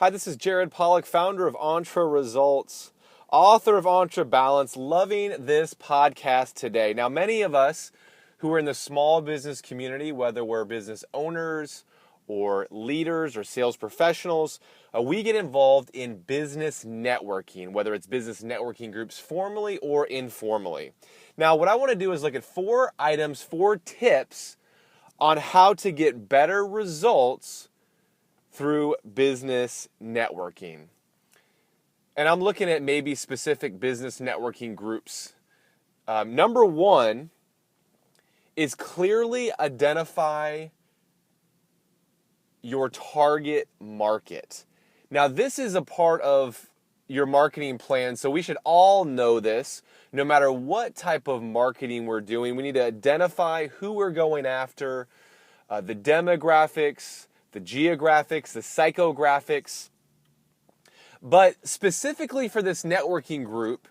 Hi, this is Jared Polak, founder of Entre Results, author of Entre Balance, loving this podcast today. Now, many of us who are in the small business community, whether we're business owners or leaders or sales professionals, we get involved in business networking, whether it's business networking groups formally or informally. Now, what I want to do is look at 4 items, 4 tips on how to get better results through business networking. And I'm looking at maybe specific business networking groups. Number 1 is clearly identify your target market. Now, this is a part of your marketing plan, so we should all know this. No matter what type of marketing we're doing, we need to identify who we're going after, the demographics, the geographics, the psychographics. But specifically for this networking group,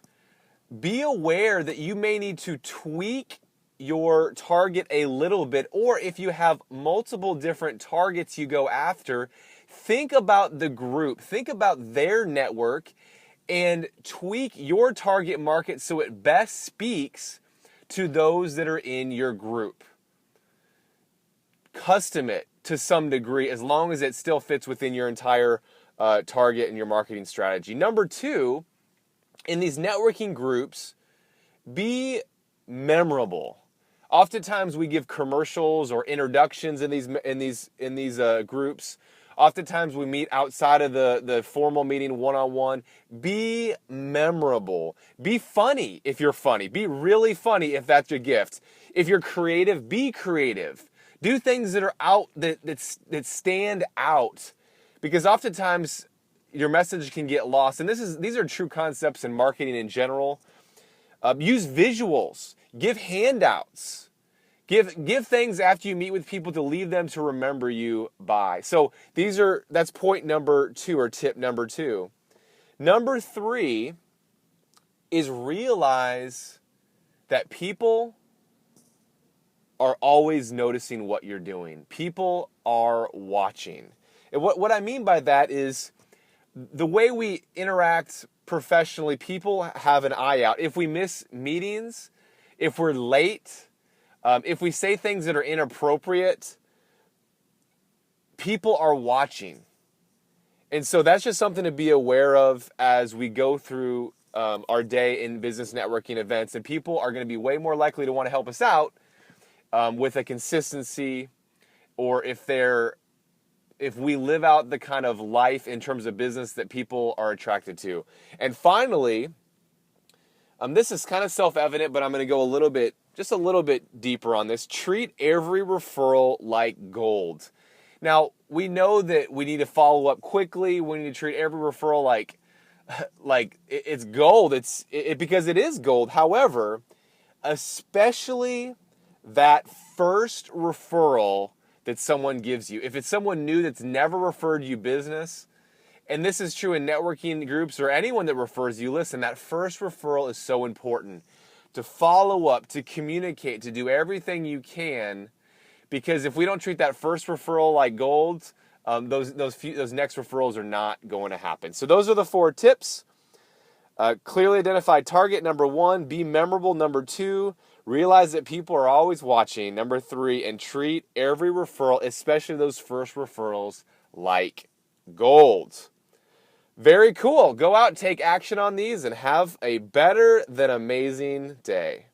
be aware that you may need to tweak your target a little bit, or if you have multiple different targets you go after, think about the group, think about their network, and tweak your target market so it best speaks to those that are in your group. Custom it to some degree as long as it still fits within your entire target and your marketing strategy. Number 2, in these networking groups, be memorable. Oftentimes we give commercials or introductions in these groups. Oftentimes we meet outside of the formal meeting one-on-one. Be memorable. Be funny if you're funny. Be really funny if that's your gift. If you're creative, be creative. Do things that are that stand out, because oftentimes your message can get lost. And these are true concepts in marketing in general. Use visuals. Give handouts. Give things after you meet with people to leave them to remember you by. So that's point number 2, or tip number 2. Number 3 is realize that people are always noticing what you're doing. People are watching. And what I mean by that is the way we interact professionally, people have an eye out. If we miss meetings, if we're late, if we say things that are inappropriate, people are watching. And so that's just something to be aware of as we go through our day in business networking events. And people are going to be way more likely to want to help us out with a consistency, or if we live out the kind of life in terms of business that people are attracted to. And finally, this is kind of self-evident, but I'm going to go just a little bit deeper on this. Treat every referral like gold. Now, we know that we need to follow up quickly. We need to treat every referral like it's gold. Because it is gold. However, especially that first referral that someone gives you. If it's someone new that's never referred you business, and this is true in networking groups or anyone that refers you, listen, that first referral is so important. To follow up, to communicate, to do everything you can, because if we don't treat that first referral like gold, those next referrals are not going to happen. So those are the 4 tips. Clearly identify target, number 1. Be memorable, number 2. Realize that people are always watching, number 3. And treat every referral, especially those first referrals, like gold. Very cool. Go out, take action on these, and have a better than amazing day.